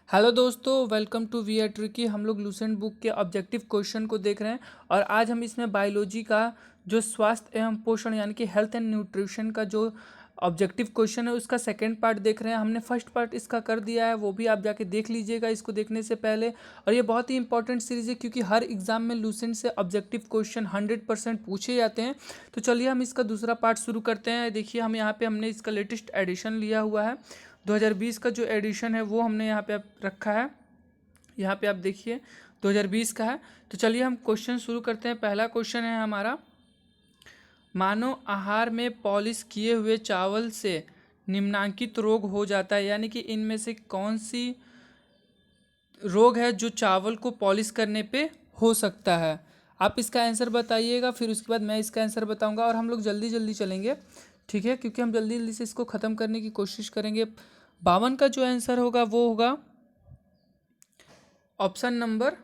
Hello दोस्तों, welcome to we are tricky. हम लोग लूसेंट बुक के ऑब्जेक्टिव क्वेश्चन को देख रहे हैं और आज हम इसमें बायोलॉजी का जो स्वास्थ्य एवं पोषण यानी कि हेल्थ एंड न्यूट्रिशन का जो ऑब्जेक्टिव क्वेश्चन है उसका सेकंड पार्ट देख रहे हैं। हमने फर्स्ट पार्ट इसका कर दिया है, वो भी आप जाके देख लीजिएगा इसको देखने से पहले। और ये बहुत ही इंपॉर्टेंट सीरीज़ है क्योंकि हर एग्जाम में लूसेंट से ऑब्जेक्टिव क्वेश्चन 100% पूछे जाते हैं। तो चलिए हम इसका दूसरा पार्ट शुरू करते हैं। देखिए हम यहाँ पे हमने इसका लेटेस्ट एडिशन लिया हुआ है। 2020 का जो एडिशन है वो हमने यहाँ पे आप रखा है। यहाँ पे आप देखिए 2020 का है। तो चलिए हम क्वेश्चन शुरू करते हैं। पहला क्वेश्चन है हमारा, मानव आहार में पॉलिश किए हुए चावल से निम्नांकित रोग हो जाता है, यानी कि इनमें से कौन सी रोग है जो चावल को पॉलिश करने पे हो सकता है। आप इसका आंसर बताइएगा, फिर उसके बाद मैं इसका आंसर बताऊंगा और हम लोग जल्दी जल्दी चलेंगे, ठीक है, क्योंकि हम जल्दी जल्दी से इसको ख़त्म करने की कोशिश करेंगे। 52 का जो आंसर होगा वो होगा ऑप्शन नंबर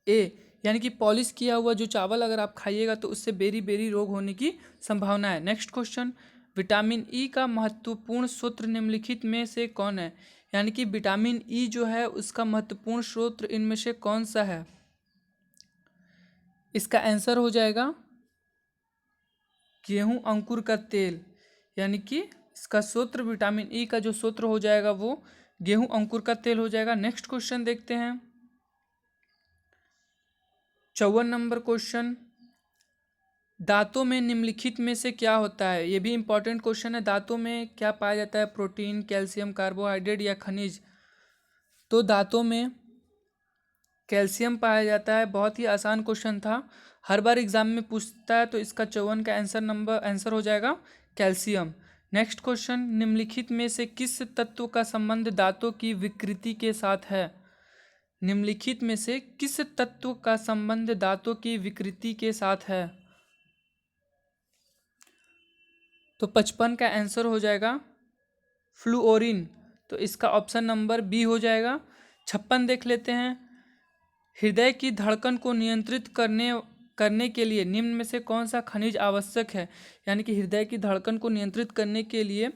ए, यानी कि पॉलिश किया हुआ जो चावल अगर आप खाइएगा तो उससे बेरी बेरी रोग होने की संभावना है। नेक्स्ट क्वेश्चन, विटामिन ई का महत्वपूर्ण स्रोत निम्नलिखित में से कौन है, यानी कि विटामिन ई जो है उसका महत्वपूर्ण स्रोत इनमें से कौन सा है। इसका आंसर हो जाएगा गेहूं अंकुर का तेल, यानी कि इसका स्रोत विटामिन ई का जो स्रोत हो जाएगा वो गेहूं अंकुर का तेल हो जाएगा। नेक्स्ट क्वेश्चन देखते हैं, 54 नंबर क्वेश्चन, दांतों में निम्नलिखित में से क्या होता है। ये भी इंपॉर्टेंट क्वेश्चन है। दांतों में क्या पाया जाता है, प्रोटीन, कैल्शियम, कार्बोहाइड्रेट या खनिज। तो दांतों में कैल्शियम पाया जाता है। बहुत ही आसान क्वेश्चन था, हर बार एग्जाम में पूछता है। तो इसका 54 का आंसर हो जाएगा कैल्शियम। नेक्स्ट क्वेश्चन, निम्नलिखित में से किस तत्व का संबंध दांतों की विकृति के साथ है। निम्नलिखित में से किस तत्व का संबंध दांतों की विकृति के साथ है। तो 55 का आंसर हो जाएगा फ्लूओरिन। तो इसका ऑप्शन नंबर बी हो जाएगा। 56 देख लेते हैं, हृदय की धड़कन को नियंत्रित करने के लिए निम्न में से कौन सा खनिज आवश्यक है, यानी कि हृदय की धड़कन को नियंत्रित करने के लिए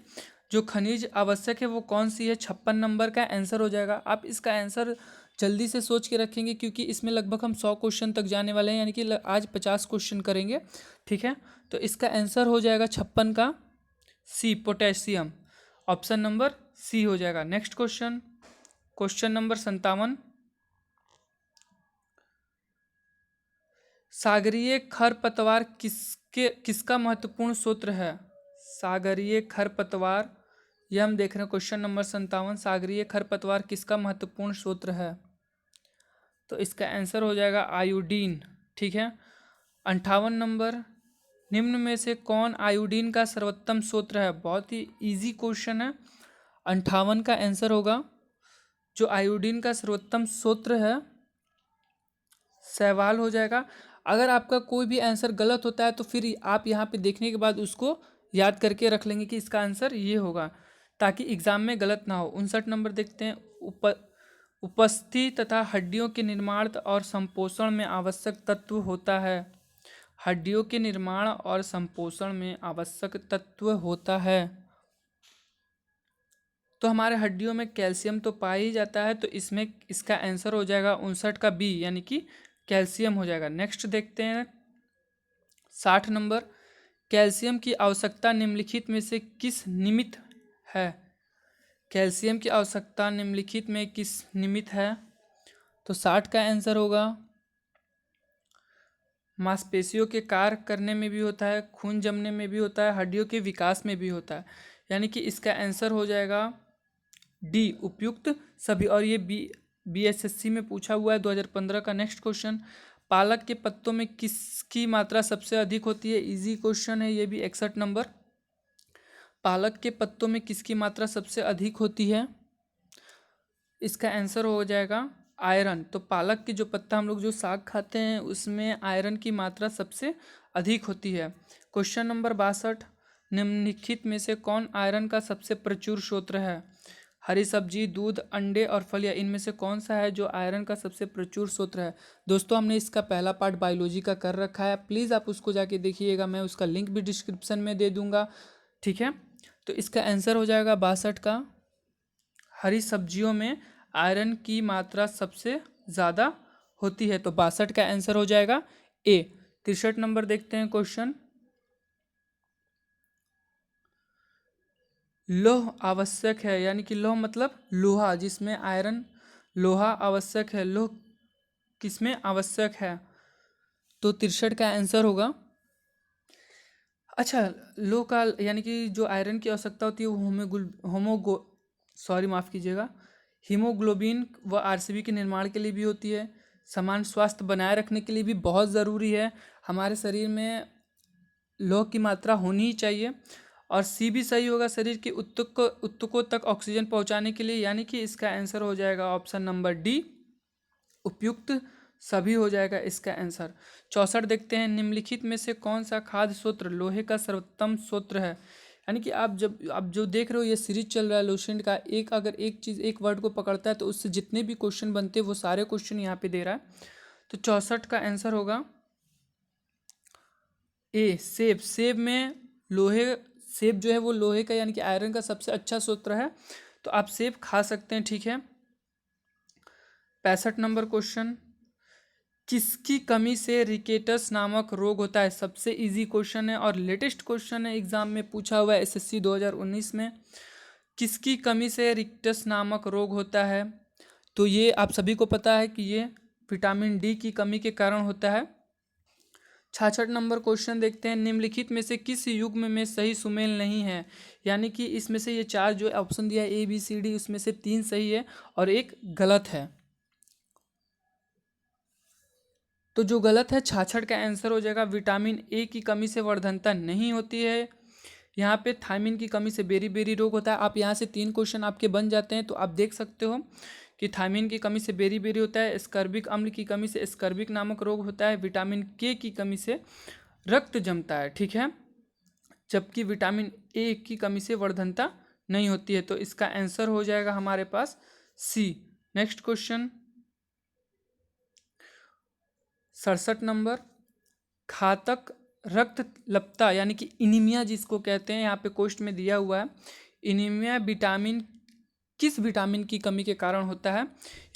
जो खनिज आवश्यक है वो कौन सी है। 56 नंबर का आंसर हो जाएगा। आप इसका आंसर जल्दी से सोच के रखेंगे क्योंकि इसमें लगभग हम 100 क्वेश्चन तक जाने वाले हैं, यानी कि आज 50 क्वेश्चन करेंगे, ठीक है। तो इसका आंसर हो जाएगा 56 का सी, पोटेशियम। ऑप्शन नंबर सी हो जाएगा। नेक्स्ट क्वेश्चन, क्वेश्चन नंबर 57, सागरीय खरपतवार किसका महत्वपूर्ण स्रोत है। सागरीय खरपतवार, यह हम देख रहे हैं क्वेश्चन नंबर 57, सागरीय खरपतवार किसका महत्वपूर्ण स्रोत है। तो इसका आंसर हो जाएगा आयोडीन, ठीक है। 58 नंबर, निम्न में से कौन आयोडीन का सर्वोत्तम स्रोत है। बहुत ही इजी क्वेश्चन है। 58 का आंसर होगा जो आयोडीन का सर्वोत्तम स्रोत है सवाल हो जाएगा। अगर आपका कोई भी आंसर गलत होता है तो फिर आप यहाँ पे देखने के बाद उसको याद करके रख लेंगे कि इसका आंसर ये होगा, ताकि एग्जाम में गलत ना हो। 59 नंबर देखते हैं, उपस्थिति तथा हड्डियों के निर्माण और संपोषण में आवश्यक तत्व होता है। हड्डियों के निर्माण और संपोषण में आवश्यक तत्व होता है। तो हमारे हड्डियों में कैल्शियम तो पाया ही जाता है, तो इसमें इसका आंसर हो जाएगा 59 का बी, यानी कि कैल्शियम हो जाएगा। नेक्स्ट देखते हैं 60 नंबर, कैल्शियम की आवश्यकता निम्नलिखित में से किस निमित्त है। कैल्शियम की आवश्यकता निम्नलिखित में किस निमित्त है। तो 60 का आंसर होगा मांसपेशियों के कार्य करने में भी होता है, खून जमने में भी होता है, हड्डियों के विकास में भी होता है, यानी कि इसका आंसर हो जाएगा डी, उपयुक्त सभी। और ये बीएसएससी में पूछा हुआ है 2015 का। नेक्स्ट क्वेश्चन, पालक के पत्तों में किसकी मात्रा सबसे अधिक होती है। इजी क्वेश्चन है ये भी। 61 नंबर, पालक के पत्तों में किसकी मात्रा सबसे अधिक होती है। इसका आंसर हो जाएगा आयरन। तो पालक के जो पत्ता हम लोग जो साग खाते हैं उसमें आयरन की मात्रा सबसे अधिक होती है। क्वेश्चन नंबर 62, निम्नलिखित में से कौन आयरन का सबसे प्रचुर स्रोत है। हरी सब्जी, दूध, अंडे और फल, या इनमें से कौन सा है जो आयरन का सबसे प्रचुर स्रोत है। दोस्तों हमने इसका पहला पार्ट बायोलॉजी का कर रखा है, प्लीज़ आप उसको जाके देखिएगा, मैं उसका लिंक भी डिस्क्रिप्शन में दे दूंगा, ठीक है। तो इसका आंसर हो जाएगा 62 का हरी सब्जियों में आयरन की मात्रा सबसे ज़्यादा होती है? तो 62 का आंसर हो जाएगा ए। 63 नंबर देखते हैं क्वेश्चन। लौह आवश्यक है, यानी कि लौह मतलब लोहा, जिसमें आयरन लोहा आवश्यक है। लौह किसमें आवश्यक है? तो 63 का आंसर होगा। अच्छा, लौह का यानी कि जो आयरन की आवश्यकता होती है वो होमोगो सॉरी माफ़ कीजिएगा, हीमोग्लोबिन व आरसीबी के निर्माण के लिए भी होती है। समान स्वास्थ्य बनाए रखने के लिए भी बहुत ज़रूरी है। हमारे शरीर में लौह की मात्रा होनी ही चाहिए। और सी भी सही होगा, शरीर के उत्तकों तक ऑक्सीजन पहुंचाने के लिए, यानी कि इसका आंसर हो जाएगा ऑप्शन नंबर डी, उपयुक्त सभी हो जाएगा इसका आंसर। 64 देखते हैं, निम्नलिखित में से कौन सा खाद्य सूत्र लोहे का सर्वोत्तम सूत्र है? यानी कि आप जो देख रहे हो ये सीरीज चल रहा है लूसेंट का, अगर एक चीज़ एक वर्ड को पकड़ता है तो उससे जितने भी क्वेश्चन बनते हैं वो सारे क्वेश्चन यहाँ पे दे रहा है। तो 64 का आंसर होगा ए, सेब। सेब जो है वो लोहे का यानी कि आयरन का सबसे अच्छा स्रोत है, तो आप सेब खा सकते हैं, ठीक है। 65 नंबर क्वेश्चन, किसकी कमी से रिकेटस नामक रोग होता है? सबसे इजी क्वेश्चन है और लेटेस्ट क्वेश्चन है, एग्जाम में पूछा हुआ है एसएससी 2019 में। किसकी कमी से रिकेटस नामक रोग होता है? तो ये आप सभी को पता है कि ये विटामिन डी की कमी के कारण होता है। 66 नंबर क्वेश्चन देखते हैं, निम्नलिखित में से किस युग्म में सही सुमेल नहीं है? यानी कि इसमें से ये चार जो ऑप्शन दिया है ए बी सी डी, उसमें से 3 सही है और एक गलत है। तो जो गलत है 66 का आंसर हो जाएगा विटामिन ए की कमी से वर्धनता नहीं होती है। यहाँ पे थायमिन की कमी से बेरी बेरी रोग होता है। आप यहाँ से 3 क्वेश्चन आपके बन जाते हैं, तो आप देख सकते हो कि थायमिन की कमी से बेरी बेरी होता है, स्कर्बिक अम्ल की कमी से स्कर्बिक नामक रोग होता है, विटामिन के की कमी से रक्त जमता है, ठीक है, जबकि विटामिन ए की कमी से वर्धनता नहीं होती है। तो इसका आंसर हो जाएगा हमारे पास सी। नेक्स्ट क्वेश्चन 67 नंबर, घातक रक्त लपता यानी कि इनीमिया जिसको कहते हैं, यहाँ पे क्वेश्चन में दिया हुआ है, इनीमिया विटामिन किस विटामिन की कमी के कारण होता है?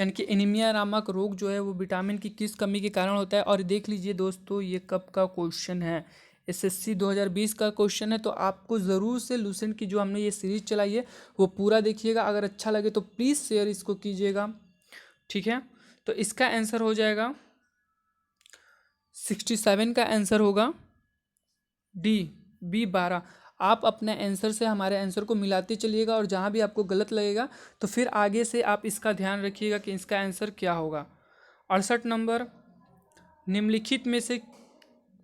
यानी कि एनीमिया नामक रोग जो है वो विटामिन की किस कमी के कारण होता है? और देख लीजिए दोस्तों, ये कब का क्वेश्चन है? एसएससी 2020 का क्वेश्चन है। तो आपको ज़रूर से लूसेंट की जो हमने ये सीरीज चलाई है वो पूरा देखिएगा। अगर अच्छा लगे तो प्लीज़ शेयर इसको कीजिएगा, ठीक है। तो इसका आंसर हो जाएगा 67 का आंसर होगा डी, B12। आप अपने आंसर से हमारे आंसर को मिलाते चलिएगा और जहाँ भी आपको गलत लगेगा तो फिर आगे से आप इसका ध्यान रखिएगा कि इसका आंसर क्या होगा। 68 नंबर, निम्नलिखित में से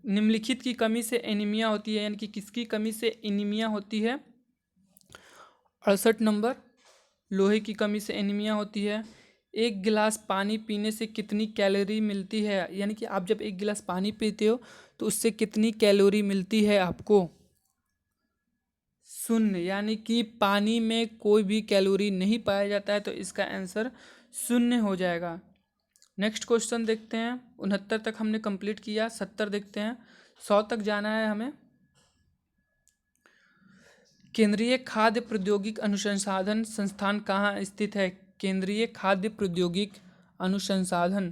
निम्नलिखित की कमी से एनीमिया होती है, यानी कि किसकी कमी से एनीमिया होती है? 68 नंबर, लोहे की कमी से एनीमिया होती है। एक गिलास पानी पीने से कितनी कैलोरी मिलती है? यानी कि आप जब एक गिलास पानी पीते हो तो उससे कितनी कैलोरी मिलती है आपको? शून्य, यानी कि पानी में कोई भी कैलोरी नहीं पाया जाता है, तो इसका आंसर शून्य हो जाएगा। नेक्स्ट क्वेश्चन देखते हैं, 69 तक हमने कंप्लीट किया, 70 देखते हैं, 100 तक जाना है हमें। केंद्रीय खाद्य प्रौद्योगिक अनुसंधान संस्थान कहाँ स्थित है? केंद्रीय खाद्य प्रौद्योगिक अनुसंधान,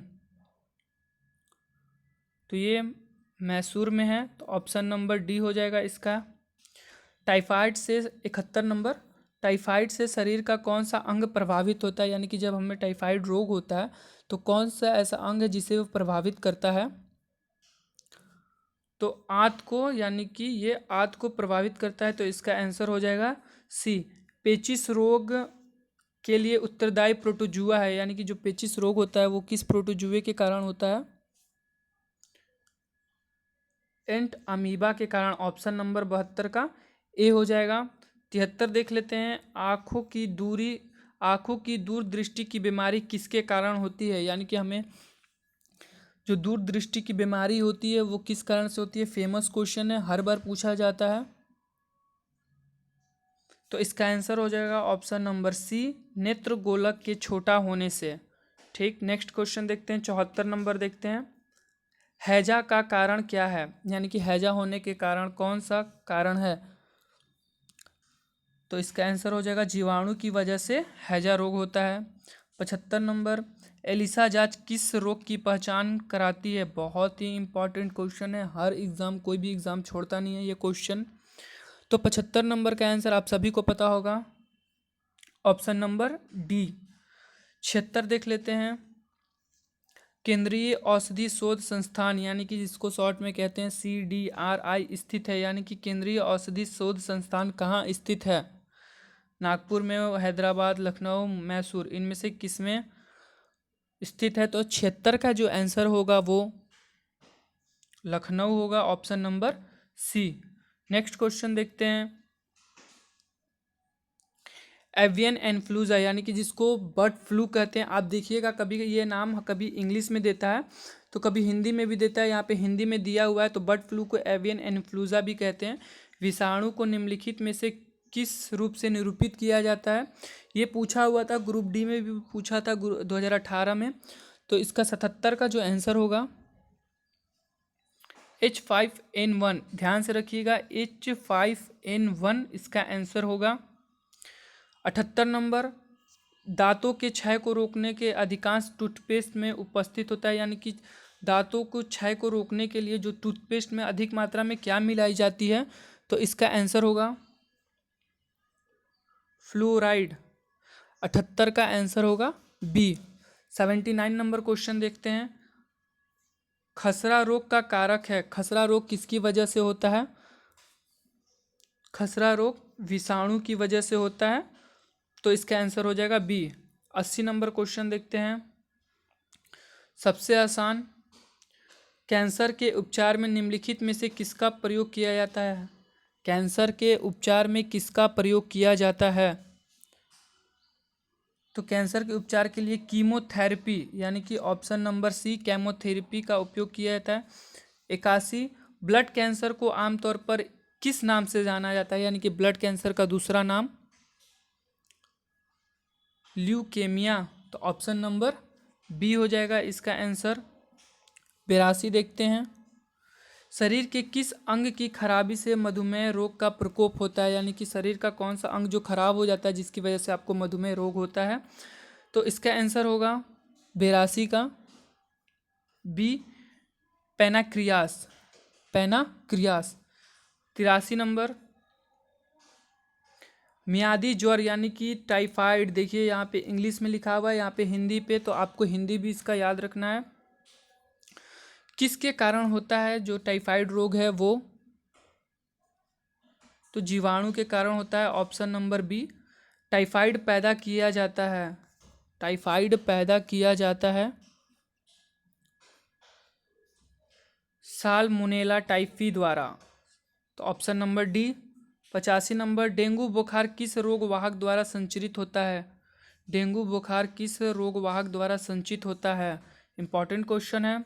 तो ये मैसूर में है, तो ऑप्शन नंबर डी हो जाएगा इसका। टाइफाइड से 71 नंबर, टाइफाइड से शरीर का कौन सा अंग प्रभावित होता है? यानी कि जब हमें टाइफाइड रोग होता है तो कौन सा ऐसा अंग है जिसे वो प्रभावित करता है? तो आंत को, यानी कि ये आंत को प्रभावित करता है, तो इसका आंसर हो जाएगा सी। पेचिस रोग के लिए उत्तरदायी प्रोटोजुआ है, यानी कि जो पेचिस रोग होता है वो किस प्रोटोजुए के कारण होता है? एंट अमीबा के कारण, ऑप्शन नंबर 72 का ए हो जाएगा। 73 देख लेते हैं, आँखों की दूरदृष्टि की बीमारी किसके कारण होती है? यानी कि हमें जो दूरदृष्टि की बीमारी होती है वो किस कारण से होती है? फेमस क्वेश्चन है, हर बार पूछा जाता है। तो इसका आंसर हो जाएगा ऑप्शन नंबर सी, नेत्र गोलक के छोटा होने से, ठीक। नेक्स्ट क्वेश्चन देखते हैं, 74 नंबर देखते हैं, हैजा का कारण क्या है? यानी कि हैजा होने के कारण कौन सा कारण है? तो इसका आंसर हो जाएगा जीवाणु की वजह से हैजा रोग होता है। 75 नंबर, एलिसा जांच किस रोग की पहचान कराती है? बहुत ही इंपॉर्टेंट क्वेश्चन है, हर एग्जाम कोई भी एग्जाम छोड़ता नहीं है ये क्वेश्चन। तो 75 नंबर का आंसर आप सभी को पता होगा, ऑप्शन नंबर डी। 76 देख लेते हैं, केंद्रीय औषधि शोध संस्थान यानी कि जिसको शॉर्ट में कहते हैं CDRI स्थित है, यानी कि केंद्रीय औषधि शोध संस्थान कहाँ स्थित है? नागपुर में, हैदराबाद, लखनऊ, मैसूर, इनमें से किस में स्थित है? तो 76 का जो आंसर होगा वो लखनऊ होगा, option number C. Next question देखते हैं, एवियन इन्फ्लुएंजा यानी कि जिसको बर्ड फ्लू कहते हैं। आप देखिएगा कभी ये नाम कभी इंग्लिश में देता है तो कभी हिंदी में भी देता है, यहाँ पे हिंदी में दिया हुआ है, तो बर्ड फ्लू को एवियन इन्फ्लुएंजा भी कहते हैं। विषाणु को निम्नलिखित में से किस रूप से निरूपित किया जाता है? ये पूछा हुआ था, ग्रुप डी में भी पूछा था 2018 में। तो इसका 77 का जो आंसर होगा H5N1, ध्यान से रखिएगा, H5N1 इसका आंसर होगा। 78 नंबर, दांतों के क्षय को रोकने के अधिकांश टूथपेस्ट में उपस्थित होता है, यानी कि दांतों को क्षय को रोकने के लिए जो टूथपेस्ट में अधिक मात्रा में क्या मिलाई जाती है? तो इसका आंसर होगा फ्लोराइड। 78 का आंसर होगा बी। 79 नंबर क्वेश्चन देखते हैं, खसरा रोग का कारक है, खसरा रोग किसकी वजह से होता है? खसरा रोग विषाणु की वजह से होता है, तो इसका आंसर हो जाएगा बी। 80 नंबर क्वेश्चन देखते हैं, सबसे आसान, कैंसर के उपचार में निम्नलिखित में से किसका प्रयोग किया जाता है? कैंसर के उपचार में किसका प्रयोग किया जाता है? तो कैंसर के उपचार के लिए कीमोथेरेपी यानी कि ऑप्शन नंबर सी, केमोथेरेपी का उपयोग किया जाता है। 81, ब्लड कैंसर को आमतौर पर किस नाम से जाना जाता है? यानी कि ब्लड कैंसर का दूसरा नाम ल्यूकेमिया, तो ऑप्शन नंबर बी हो जाएगा इसका आंसर। 82 देखते हैं, शरीर के किस अंग की खराबी से मधुमेह रोग का प्रकोप होता है? यानी कि शरीर का कौन सा अंग जो खराब हो जाता है जिसकी वजह से आपको मधुमेह रोग होता है? तो इसका आंसर होगा 82 का बी, पैनाक्रियास, पैनाक्रियास। 83 नंबर, मियादी ज्वर यानी कि टाइफाइड, देखिए यहाँ पे इंग्लिश में लिखा हुआ है, यहाँ पे हिंदी पे, तो आपको हिंदी भी इसका याद रखना है। किसके कारण होता है जो टाइफाइड रोग है वो? तो जीवाणु के कारण होता है, ऑप्शन नंबर बी। टाइफाइड पैदा किया जाता है, टाइफाइड पैदा किया जाता है साल्मोनेला टाइफी द्वारा, तो option number D. 85 number, dengue बुखार किस रोग वाहक द्वारा संचरित होता है? डेंगू बुखार किस रोग वाहक द्वारा संचित होता है? इंपॉर्टेंट क्वेश्चन है।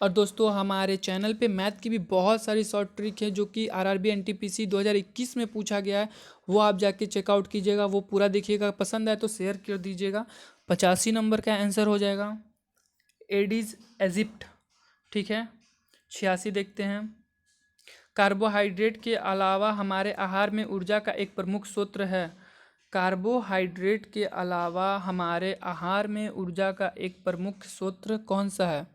और दोस्तों हमारे चैनल पे मैथ की भी बहुत सारी शॉर्ट ट्रिक है जो कि आरआरबी एनटीपीसी 2021 में पूछा गया है, वो आप जाके चेकआउट कीजिएगा, वो पूरा देखिएगा, पसंद आए तो शेयर कर दीजिएगा। 85 नंबर का आंसर हो जाएगा एडिज एजिप्ट, ठीक है। 86 देखते हैं, कार्बोहाइड्रेट के अलावा हमारे आहार में ऊर्जा का एक प्रमुख स्रोत है। कार्बोहाइड्रेट के अलावा हमारे आहार में ऊर्जा का एक प्रमुख स्रोत कौन सा है?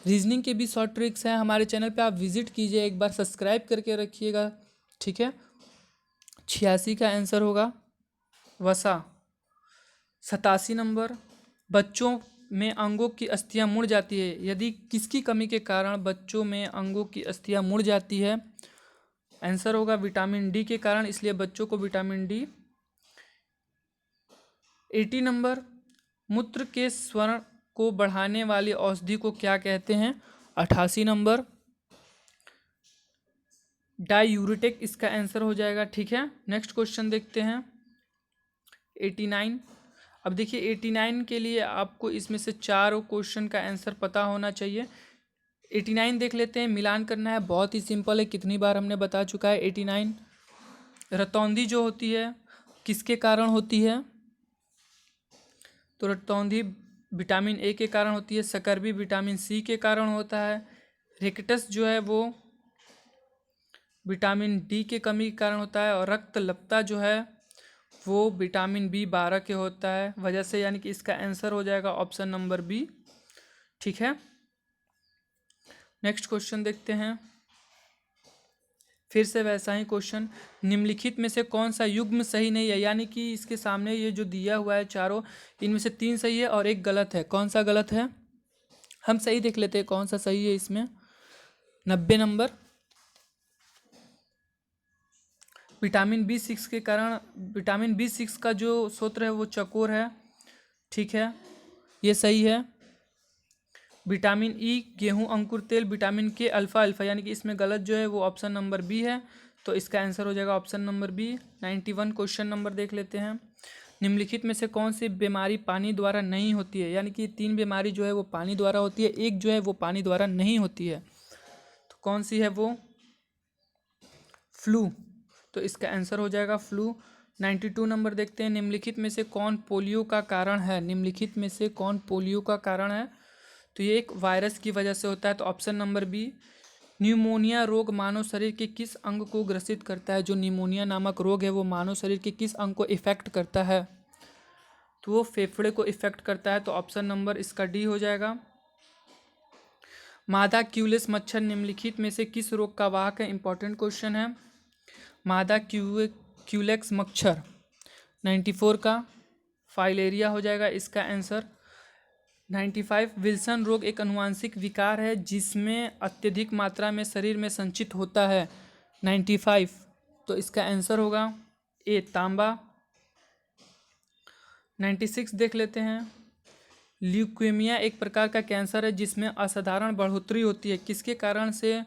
रीजनिंग के भी शॉर्ट ट्रिक्स हैं हमारे चैनल पे, आप विजिट कीजिए, एक बार सब्सक्राइब करके रखिएगा, ठीक है। 86 का आंसर होगा वसा। 87 नंबर, बच्चों में अंगों की अस्थियां मुड़ जाती है, यदि किसकी कमी के कारण बच्चों में अंगों की अस्थियां मुड़ जाती है? आंसर होगा विटामिन डी के कारण, इसलिए बच्चों को विटामिन डी। 80 नंबर, मूत्र के स्वर्ण को बढ़ाने वाली औषधि को क्या कहते हैं? 88 नंबर, डायूरेटिक इसका आंसर हो जाएगा, ठीक है। नेक्स्ट क्वेश्चन देखते हैं 89। अब देखिए 89 के लिए आपको इसमें से चारों क्वेश्चन का आंसर पता होना चाहिए। 89 देख लेते हैं, मिलान करना है, बहुत ही सिंपल है, कितनी बार हमने बता चुका है। 89, रतौंधी जो होती है किसके कारण होती है? तो रतौंधी विटामिन ए के कारण होती है, सकरबी विटामिन सी के कारण होता है, रिकेटस जो है वो विटामिन डी के कमी के कारण होता है, और रक्तलप्ता जो है वो विटामिन B12 के होता है वजह से, यानी कि इसका आंसर हो जाएगा ऑप्शन नंबर बी। ठीक है, नेक्स्ट क्वेश्चन देखते हैं। फिर से वैसा ही क्वेश्चन, निम्नलिखित में से कौन सा युग्म सही नहीं है, यानी कि इसके सामने ये जो दिया हुआ है चारों, इनमें से 3 सही है और एक गलत है। कौन सा गलत है हम सही देख लेते हैं, कौन सा सही है इसमें। 90 नंबर, विटामिन बी सिक्स का जो सूत्र है वो चकोर है। ठीक है, ये सही है। विटामिन ई गेहूं अंकुर तेल, विटामिन के अल्फा अल्फा, यानी कि इसमें गलत जो है वो ऑप्शन नंबर बी है, तो इसका आंसर हो जाएगा option number B. 91 question number देख लेते हैं। निम्नलिखित में से कौन सी बीमारी पानी द्वारा नहीं होती है, यानी कि 3 बीमारी जो है वो पानी द्वारा होती है, एक जो है वो पानी द्वारा नहीं होती है, तो कौन सी है वो, फ्लू, तो इसका आंसर हो जाएगा फ्लू। 92 नंबर देखते हैं। निम्नलिखित में से कौन पोलियो का कारण है, निम्नलिखित में से कौन पोलियो का कारण है, तो ये एक वायरस की वजह से होता है, तो ऑप्शन नंबर बी। न्यूमोनिया रोग मानव शरीर के किस अंग को ग्रसित करता है, जो निमोनिया नामक रोग है वो मानव शरीर के किस अंग को इफेक्ट करता है, तो वो फेफड़े को इफेक्ट करता है, तो ऑप्शन नंबर इसका डी हो जाएगा। मादा क्यूलेस मच्छर निम्नलिखित में से किस रोग का वाहक है, इंपॉर्टेंट क्वेश्चन है। मादा क्यूलेक्स मच्छर 94 का फाइलेरिया हो जाएगा इसका आंसर। 95 विल्सन रोग एक अनुवांशिक विकार है जिसमें अत्यधिक मात्रा में शरीर में संचित होता है। 95, तो इसका आंसर होगा ए तांबा। 96 देख लेते हैं। ल्यूकेमिया एक प्रकार का कैंसर है जिसमें असाधारण बढ़ोतरी होती है, किसके कारण से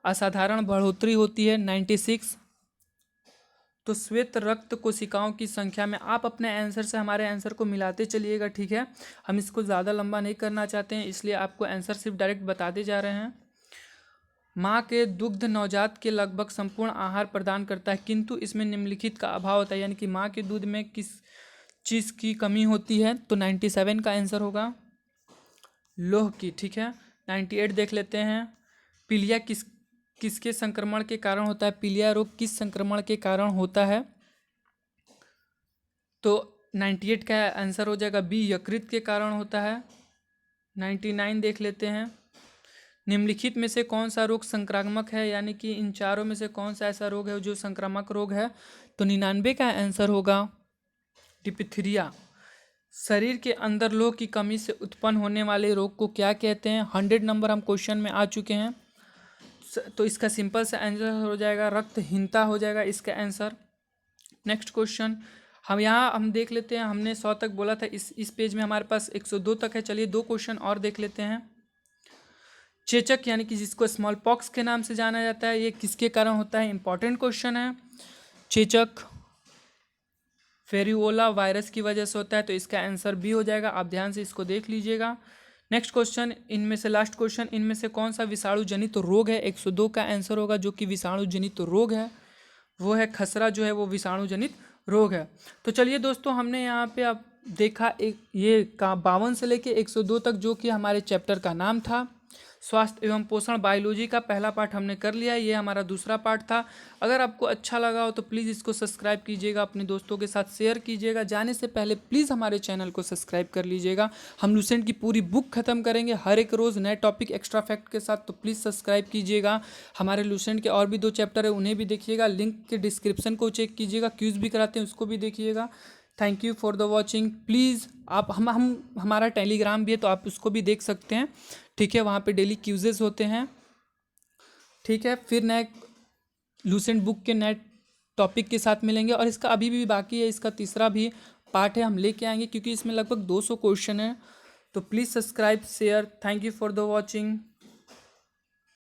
असाधारण बढ़ोतरी होती है। 96, तो श्वेत रक्त कोशिकाओं की संख्या में, आप अपने आंसर से हमारे आंसर को मिलाते चलिएगा, ठीक है। हम इसको ज़्यादा लंबा नहीं करना चाहते हैं, इसलिए आपको आंसर सिर्फ डायरेक्ट बताते जा रहे हैं। माँ के दुग्ध नवजात के लगभग संपूर्ण आहार प्रदान करता है, किंतु इसमें निम्नलिखित का अभाव होता है, यानी कि माँ के दूध में किस चीज़ की कमी होती है, तो 97 का आंसर होगा लोह की। ठीक है, 98 देख लेते हैं। पीलिया किसके संक्रमण के कारण होता है, पीलिया रोग किस संक्रमण के कारण होता है, तो 98 का आंसर हो जाएगा बी, यकृत के कारण होता है। 99 देख लेते हैं। निम्नलिखित में से कौन सा रोग संक्रामक है, यानी कि इन चारों में से कौन सा ऐसा रोग है जो संक्रामक रोग है, तो 99 का आंसर होगा डिप्थीरिया। शरीर के अंदर लोह की कमी से उत्पन्न होने वाले रोग को क्या कहते हैं। 100 नंबर हम क्वेश्चन में आ चुके हैं, तो इसका सिंपल सा आंसर हो जाएगा रक्तहीनता हो जाएगा इसका आंसर। नेक्स्ट क्वेश्चन हम देख लेते हैं। हमने 100 तक बोला था, इस पेज में हमारे पास 102 तक है। चलिए 2 क्वेश्चन और देख लेते हैं। चेचक यानी कि जिसको स्मॉल पॉक्स के नाम से जाना जाता है, ये किसके कारण होता है, इंपॉर्टेंट क्वेश्चन है। चेचक फेरियोला वायरस की वजह से होता है, तो इसका आंसर बी हो जाएगा। आप ध्यान से इसको देख लीजिएगा। नेक्स्ट क्वेश्चन, इनमें से लास्ट क्वेश्चन, इनमें से कौन सा विषाणु जनित रोग है, 102 का आंसर होगा जो कि विषाणु जनित रोग है, वो है खसरा, जो है वो विषाणु जनित रोग है। तो चलिए दोस्तों, हमने यहाँ पे अब देखा एक ये 52 से लेके 102 तक, जो कि हमारे चैप्टर का नाम था स्वास्थ्य एवं पोषण बायोलॉजी का पहला पार्ट हमने कर लिया। ये हमारा दूसरा पार्ट था। अगर आपको अच्छा लगा हो तो प्लीज़ इसको सब्सक्राइब कीजिएगा, अपने दोस्तों के साथ शेयर कीजिएगा। जाने से पहले प्लीज़ हमारे चैनल को सब्सक्राइब कर लीजिएगा। हम लूसेंट की पूरी बुक खत्म करेंगे हर एक रोज़ नए टॉपिक एक्स्ट्रा फैक्ट के साथ, तो प्लीज़ सब्सक्राइब कीजिएगा। हमारे लूसेंट के और भी 2 चैप्टर है, उन्हें भी देखिएगा। लिंक के डिस्क्रिप्शन को चेक कीजिएगा, क्यूज़ भी कराते हैं उसको भी देखिएगा। Thank you for the watching. Please आप हमारा टेलीग्राम भी है, तो आप उसको भी देख सकते हैं, ठीक है। वहाँ पे डेली क्यूजेस होते हैं, ठीक है। फिर नए लूसेंट बुक के नए टॉपिक के साथ मिलेंगे, और इसका अभी भी बाकी है, इसका तीसरा भी पार्ट है, हम लेके आएंगे, क्योंकि इसमें लगभग 200 क्वेश्चन है। तो please subscribe share. Thank you for the watching.